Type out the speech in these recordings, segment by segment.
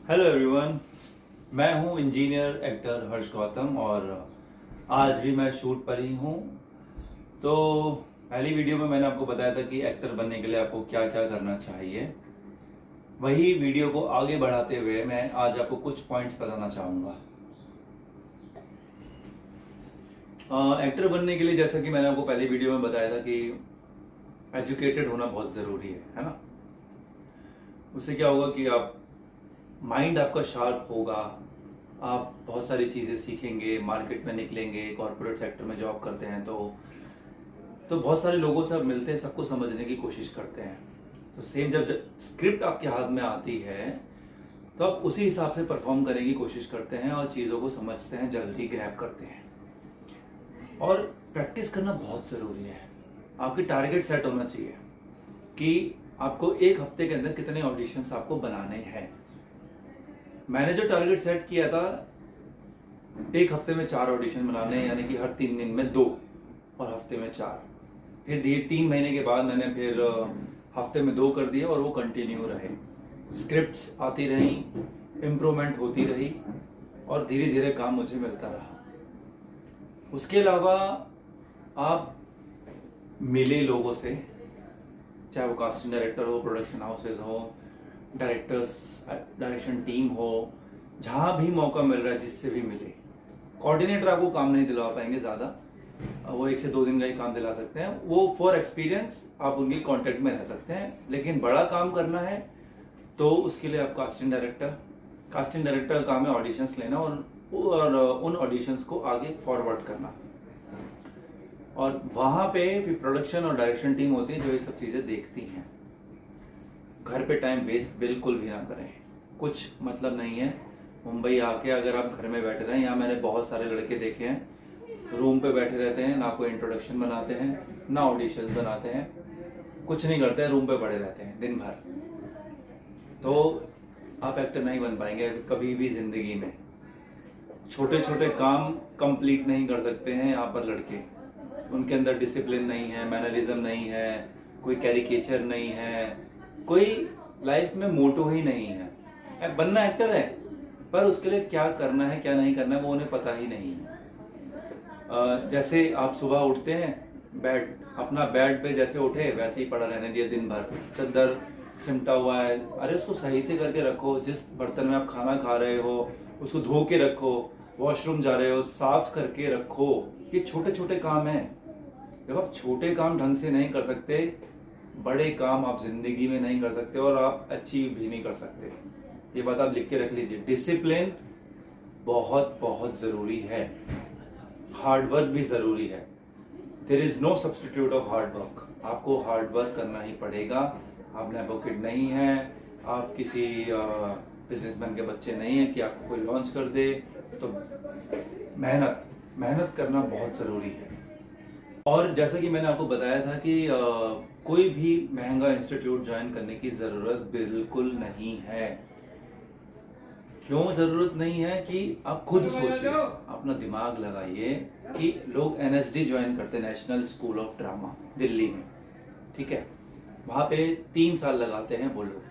Hello everyone, मैं हूं engineer actor हर्ष गौतम और आज भी मैं शूट पर ही हूं। तो पहली वीडियो में मैंने आपको बताया था कि एक्टर बनने के लिए आपको क्या क्या करना चाहिए। वही वीडियो को आगे बढ़ाते हुए मैं आज आपको कुछ पॉइंट्स बताना चाहूँगा। एक्टर बनने के लिए जैसा कि मैंने आपको पहली वीडियो में बताया था कि एजुकेटेड होना बहुत ज़रूरी है ना। उससे क्या होगा कि आप माइंड आपका शार्प होगा, आप बहुत सारी चीज़ें सीखेंगे, मार्केट में निकलेंगे, कॉर्पोरेट सेक्टर में जॉब करते हैं तो बहुत सारे लोगों से आप मिलते हैं, सबको समझने की कोशिश करते हैं। तो सेम जब स्क्रिप्ट आपके हाथ में आती है तो आप उसी हिसाब से परफॉर्म करने की कोशिश करते हैं और चीज़ों को समझते हैं, जल्दी ग्रैब करते हैं। और प्रैक्टिस करना बहुत ज़रूरी है। आपकी टारगेट सेट होना चाहिए कि आपको एक हफ्ते के अंदर कितने ऑडिशंस आपको बनाने हैं। मैंने जो टारगेट सेट किया था, एक हफ्ते में 4 ऑडिशन बनाने हैं, यानी कि हर 3 दिन में 2 और हफ्ते में 4। फिर 3 महीने के बाद मैंने फिर हफ्ते में 2 कर दिए और वो कंटिन्यू रहे। स्क्रिप्ट्स आती रही, इम्प्रूवमेंट होती रही और धीरे धीरे काम मुझे मिलता रहा। उसके अलावा आप मिले लोगों से, चाहे वो कास्टिंग डायरेक्टर हो, प्रोडक्शन हाउसेज हो, डायरेक्टर्स, डायरेक्शन टीम हो, जहाँ भी मौका मिल रहा है जिससे भी मिले। कोऑर्डिनेटर आपको काम नहीं दिलवा पाएंगे ज़्यादा, वो 1 से 2 दिन का ही काम दिला सकते हैं। वो फॉर एक्सपीरियंस आप उनकी कांटेक्ट में रह सकते हैं, लेकिन बड़ा काम करना है तो उसके लिए आप कास्टिंग डायरेक्टर का काम है ऑडिशंस लेना और उन ऑडिशंस को आगे फॉरवर्ड करना। और वहाँ पे फिर प्रोडक्शन और डायरेक्शन टीम होती है जो ये सब चीज़ें देखती हैं। घर पे टाइम वेस्ट बिल्कुल भी ना करें, कुछ मतलब नहीं है। मुंबई आके अगर आप घर में बैठे रहें, यहाँ मैंने बहुत सारे लड़के देखे हैं रूम पे बैठे रहते हैं, ना कोई इंट्रोडक्शन बनाते हैं, ना ऑडिशंस बनाते हैं, कुछ नहीं करते हैं, रूम पे पड़े रहते हैं दिन भर। तो आप एक्टर नहीं बन पाएंगे कभी भी ज़िंदगी में। छोटे छोटे काम कंप्लीट नहीं कर सकते हैं यहाँ पर लड़के, उनके अंदर डिसिप्लिन नहीं है, मैनरिज्म नहीं है, कोई कैरिकेचर नहीं है, कोई लाइफ में मोटो ही नहीं है। बनना एक्टर है पर उसके लिए क्या करना है क्या नहीं करना है वो उन्हें पता ही नहीं है। जैसे आप सुबह उठते हैं, अपना बेड पे जैसे उठे वैसे ही पड़ा रहने दिया दिन भर, चद्दर सिमटा हुआ है, अरे उसको सही से करके रखो। जिस बर्तन में आप खाना खा रहे हो उसको धो के रखो, वॉशरूम जा रहे हो साफ करके रखो। ये छोटे छोटे काम हैं। जब आप छोटे काम ढंग से नहीं कर सकते, बड़े काम आप जिंदगी में नहीं कर सकते और आप अचीव भी नहीं कर सकते। ये बात आप लिख के रख लीजिए। डिसिप्लिन बहुत बहुत जरूरी है, हार्डवर्क भी जरूरी है। There is no substitute of hard work. आपको हार्डवर्क करना ही पड़ेगा। आप नेपो किड नहीं है, आप किसी बिजनेसमैन के बच्चे नहीं है कि आपको कोई लॉन्च कर दे। तो मेहनत करना बहुत ज़रूरी है। और जैसा कि मैंने आपको बताया था कि कोई भी महंगा इंस्टीट्यूट ज्वाइन करने की ज़रूरत बिल्कुल नहीं है। क्यों ज़रूरत नहीं है कि आप खुद सोचिए, अपना दिमाग लगाइए कि लोग NSD ज्वाइन करते हैं, national school of drama, Delhi में, ठीक है। वहाँ पे 3 साल लगाते हैं वो लोग।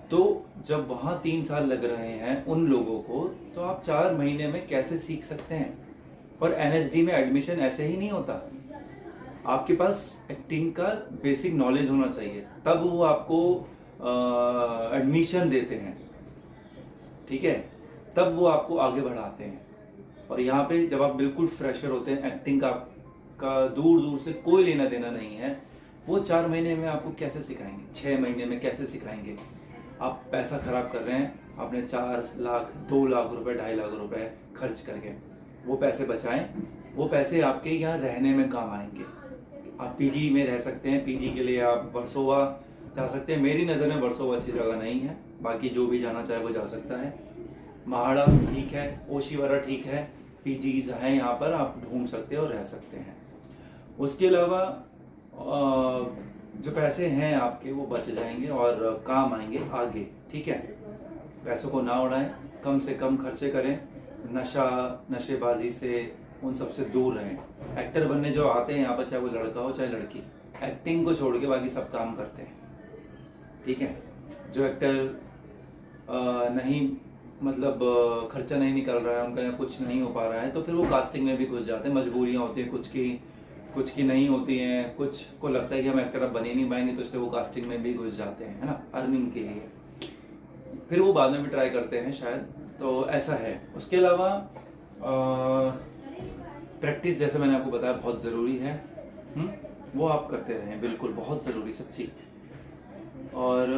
तो जब वहाँ 3 साल लग रहे हैं उन लोगों को, तो आप 4 महीने में कैसे सीख सकते हैं। और NSD में एडमिशन ऐसे ही नहीं होता। आपके पास एक्टिंग का बेसिक नॉलेज होना चाहिए, तब वो आपको एडमिशन देते हैं, ठीक है, तब वो आपको आगे बढ़ाते हैं। और यहाँ पे जब आप बिल्कुल फ्रेशर होते हैं, एक्टिंग का दूर दूर से कोई लेना देना नहीं है, वो 4 महीने में आपको कैसे सिखाएंगे, 6 महीने में कैसे सिखाएंगे। आप पैसा खराब कर रहे हैं, आपने 4 लाख 2 लाख रुपए 2.5 लाख रुपए खर्च करके। वो पैसे बचाएं, वो पैसे आपके यहाँ रहने में काम आएंगे। आप PG में रह सकते हैं, PG के लिए आप वर्सोवा जा सकते हैं। मेरी नज़र में वर्सोवा अच्छी जगह नहीं है, बाकी जो भी जाना चाहे वो जा सकता है। महाड़ा ठीक है, ओशिवारा ठीक है, PGs हैं यहाँ पर, आप ढूंढ सकते हैं और रह सकते हैं। उसके अलावा जो पैसे हैं आपके वो बच जाएंगे और काम आएंगे आगे, ठीक है। पैसों को ना उड़ाएं, कम से कम खर्चे करें, नशेबाजी से उन सबसे दूर रहें। एक्टर बनने जो आते हैं यहाँ पर, चाहे वो लड़का हो चाहे लड़की, एक्टिंग को छोड़ के बाकी सब काम करते हैं, ठीक है। जो एक्टर नहीं मतलब खर्चा नहीं निकल रहा है उनका या कुछ नहीं हो पा रहा है, तो फिर वो कास्टिंग में भी घुस जाते हैं। मजबूरियाँ होती हैं कुछ की नहीं होती हैं, कुछ को लगता है कि हम एक्टर अब बन ही नहीं पाएंगे, तो इसलिए वो कास्टिंग में भी घुस जाते हैं, है ना, अर्निंग के लिए। फिर वो बाद में भी ट्राई करते हैं शायद, तो ऐसा है। उसके अलावा प्रैक्टिस, जैसे मैंने आपको बताया, बहुत ज़रूरी है। वो आप करते रहें, बिल्कुल बहुत ज़रूरी, सच्ची। और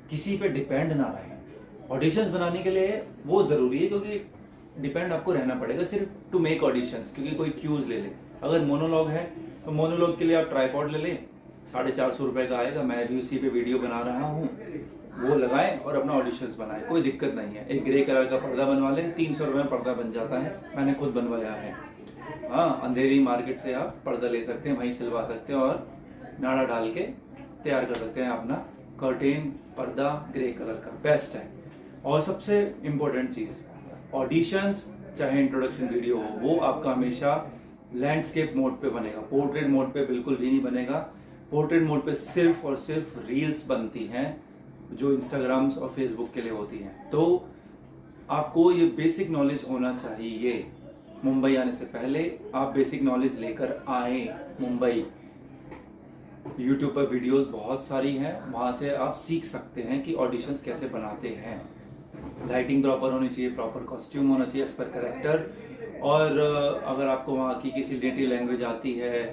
किसी पे डिपेंड ना रहें। ऑडिशंस बनाने के लिए वो ज़रूरी है, क्योंकि डिपेंड आपको रहना पड़ेगा सिर्फ टू मेक ऑडिशंस, क्योंकि कोई क्यूज़ ले ले। अगर मोनोलॉग है तो मोनोलॉग के लिए आप ट्राईपॉड ले लें, 450 रुपये का आएगा, मैं भी उसी पे वीडियो बना रहा हूँ, वो लगाएं और अपना ऑडिशंस बनाएं, कोई दिक्कत नहीं है। एक ग्रे कलर का पर्दा बनवा लें, 300 रुपये में पर्दा बन जाता है, मैंने खुद बनवाया है। हाँ, अंधेरी मार्केट से आप पर्दा ले सकते हैं, वहीं सिलवा सकते हैं और नाड़ा डाल के तैयार कर सकते हैं अपना कर्टेन पर्दा ग्रे कलर का, बेस्ट है। और सबसे इम्पोर्टेंट चीज़, ऑडिशंस चाहे इंट्रोडक्शन वीडियो हो, वो आपका हमेशा लैंडस्केप मोड पे बनेगा, पोर्ट्रेट मोड पे बिल्कुल भी नहीं बनेगा। पोर्ट्रेट मोड पे सिर्फ और सिर्फ रील्स बनती हैं जो इंस्टाग्राम्स और फेसबुक के लिए होती हैं। तो आपको ये बेसिक नॉलेज होना चाहिए। मुंबई आने से पहले आप बेसिक नॉलेज लेकर आए मुंबई। यूट्यूब पर वीडियोस बहुत सारी हैं, वहाँ से आप सीख सकते हैं कि ऑडिशंस कैसे बनाते हैं। लाइटिंग प्रॉपर होनी चाहिए, प्रॉपर कॉस्ट्यूम होना चाहिए एज पर कैरेक्टर, और अगर आपको वहाँ की किसी नेटिव लैंग्वेज आती है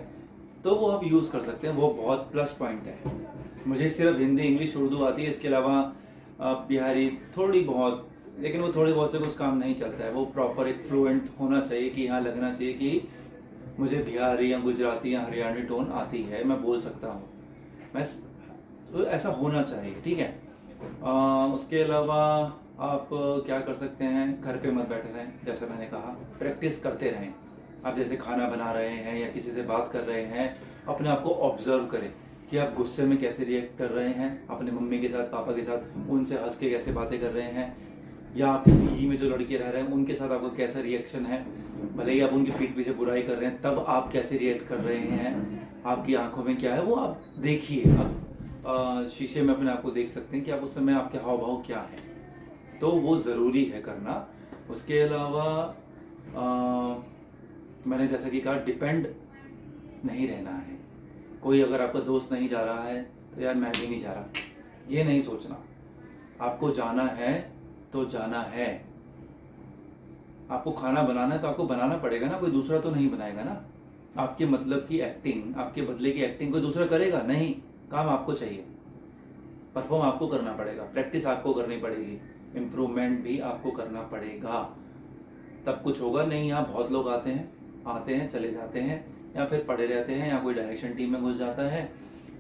तो वो आप यूज़ कर सकते हैं, वो बहुत प्लस पॉइंट है। मुझे सिर्फ हिंदी, इंग्लिश, उर्दू आती है, इसके अलावा बिहारी थोड़ी बहुत, लेकिन वो थोड़ी बहुत से कुछ काम नहीं चलता है। वो प्रॉपर एक फ्लुएंट होना चाहिए कि यहाँ लगना चाहिए कि मुझे बिहारी या गुजराती या हरियाणवी टोन आती है, मैं बोल सकता हूँ, मैं तो ऐसा होना चाहिए, ठीक है। उसके अलावा आप क्या कर सकते हैं, घर पे मत बैठे रहें, जैसे मैंने कहा, प्रैक्टिस करते रहें। आप जैसे खाना बना रहे हैं या किसी से बात कर रहे हैं, अपने आप को ऑब्जर्व करें कि आप गुस्से में कैसे रिएक्ट कर रहे हैं, अपने मम्मी के साथ, पापा के साथ, उनसे हंस के कैसे बातें कर रहे हैं, या आपके पीजी में जो लड़के रह रहे हैं उनके साथ आपका कैसा रिएक्शन है। भले ही आप उनकी पीठ पीछे बुराई कर रहे हैं, तब आप कैसे रिएक्ट कर रहे हैं, आपकी आंखों में क्या है, वो आप देखिए। आप शीशे में अपने आप को देख सकते हैं कि आप उस समय आपके हाव भाव क्या है, तो वो ज़रूरी है करना। उसके अलावा मैंने जैसा कि कहा, डिपेंड नहीं रहना है। कोई अगर आपका दोस्त नहीं जा रहा है तो यार मैं भी नहीं जा रहा, ये नहीं सोचना। आपको जाना है तो जाना है। आपको खाना बनाना है तो आपको बनाना पड़ेगा ना, कोई दूसरा तो नहीं बनाएगा ना। आपके मतलब की एक्टिंग, आपके बदले की एक्टिंग कोई दूसरा करेगा नहीं, काम आपको चाहिए, परफॉर्म आपको करना पड़ेगा, प्रैक्टिस आपको करनी पड़ेगी, इम्प्रूवमेंट भी आपको करना पड़ेगा, तब कुछ होगा। नहीं, यहाँ बहुत लोग आते हैं चले जाते हैं, या फिर पढ़े रहते हैं, या कोई डायरेक्शन टीम में घुस जाता है,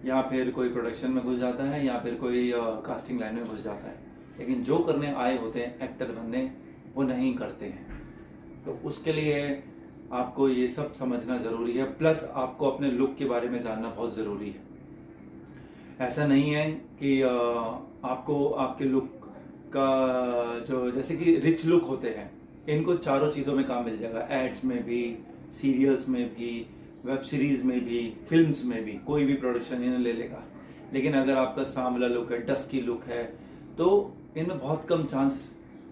या फिर कोई प्रोडक्शन में घुस जाता है, या फिर कोई कास्टिंग लाइन में घुस जाता है, लेकिन जो करने आए होते हैं एक्टर बनने, वो नहीं करते हैं। तो उसके लिए आपको ये सब समझना ज़रूरी है, प्लस आपको अपने लुक के बारे में जानना बहुत ज़रूरी है। ऐसा नहीं है कि आपको आपके लुक का जो, जैसे कि रिच लुक होते हैं, इनको चारों चीज़ों में काम मिल जाएगा, एड्स में भी, सीरियल्स में भी, वेब सीरीज़ में भी, फिल्म्स में भी, कोई भी प्रोडक्शन इन्हें ले लेगा। लेकिन अगर आपका सांवला लुक है, डस्की लुक है, तो इनमें बहुत कम चांस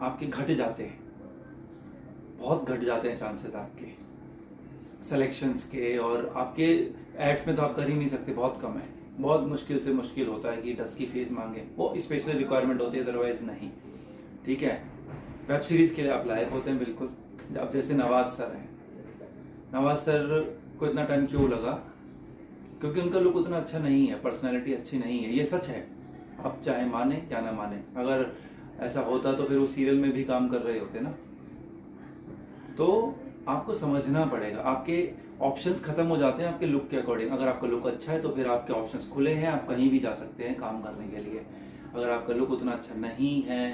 आपके घट जाते हैं, बहुत घट जाते हैं चांसेस आपके सिलेक्शंस के। और आपके एड्स में तो आप कर ही नहीं सकते, बहुत कम है, बहुत मुश्किल से मुश्किल होता है कि डस्की फेस मांगे, वो स्पेशल रिक्वायरमेंट होती है, अदरवाइज नहीं, ठीक है। वेब सीरीज़ के लिए आप लायक होते हैं बिल्कुल। अब जैसे नवाज सर हैं, नवाज सर को इतना टाइम क्यों लगा, क्योंकि उनका लुक उतना अच्छा नहीं है, पर्सनैलिटी अच्छी नहीं है, ये सच है। आप चाहे माने क्या ना माने, अगर ऐसा होता तो फिर वो सीरियल में भी काम कर रहे होते ना। तो आपको समझना पड़ेगा, आपके ऑप्शंस खत्म हो जाते हैं आपके लुक के अकॉर्डिंग। अगर आपका लुक अच्छा है तो फिर आपके ऑप्शंस खुले हैं, आप कहीं भी जा सकते हैं काम करने के लिए। अगर आपका लुक उतना अच्छा नहीं है,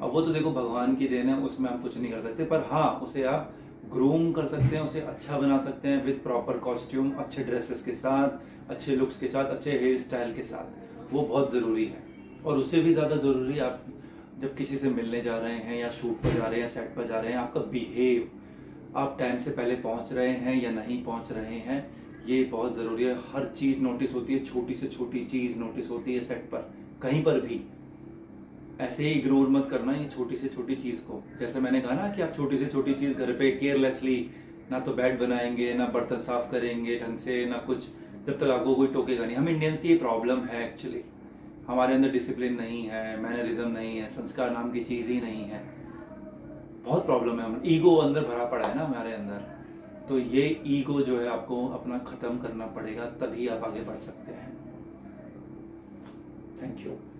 अब वो तो देखो भगवान की देन है, उसमें हम कुछ नहीं कर सकते, पर हाँ, उसे आप ग्रूम कर सकते हैं, उसे अच्छा बना सकते हैं विद प्रॉपर कॉस्ट्यूम, अच्छे ड्रेसेस के साथ, अच्छे लुक्स के साथ, अच्छे हेयर स्टाइल के साथ, वो बहुत ज़रूरी है। और उससे भी ज़्यादा ज़रूरी, आप जब किसी से मिलने जा रहे हैं या शूट पर जा रहे हैं या सेट पर जा रहे हैं, आपका बिहेव, आप टाइम से पहले पहुंच रहे हैं या नहीं पहुंच रहे हैं, ये बहुत ज़रूरी है। हर चीज़ नोटिस होती है, छोटी से छोटी चीज़ नोटिस होती है सेट पर, कहीं पर भी। ऐसे ही इग्नोर मत करना ये छोटी से छोटी चीज़ को। जैसे मैंने कहा ना कि आप छोटी से छोटी चीज़ घर पे केयरलेसली, ना तो बेड बनाएंगे, ना बर्तन साफ करेंगे ढंग से, ना कुछ, जब तक आपको कोई टोकेगा नहीं। हम इंडियंस की ये प्रॉब्लम है एक्चुअली, हमारे अंदर डिसिप्लिन नहीं है, मैनरिज्म नहीं है, संस्कार नाम की चीज़ ही नहीं है। बहुत प्रॉब्लम है, हम ईगो अंदर भरा पड़ा है ना हमारे अंदर। तो ये ईगो जो है आपको अपना ख़त्म करना पड़ेगा, तभी आप आगे बढ़ सकते हैं। Thank you.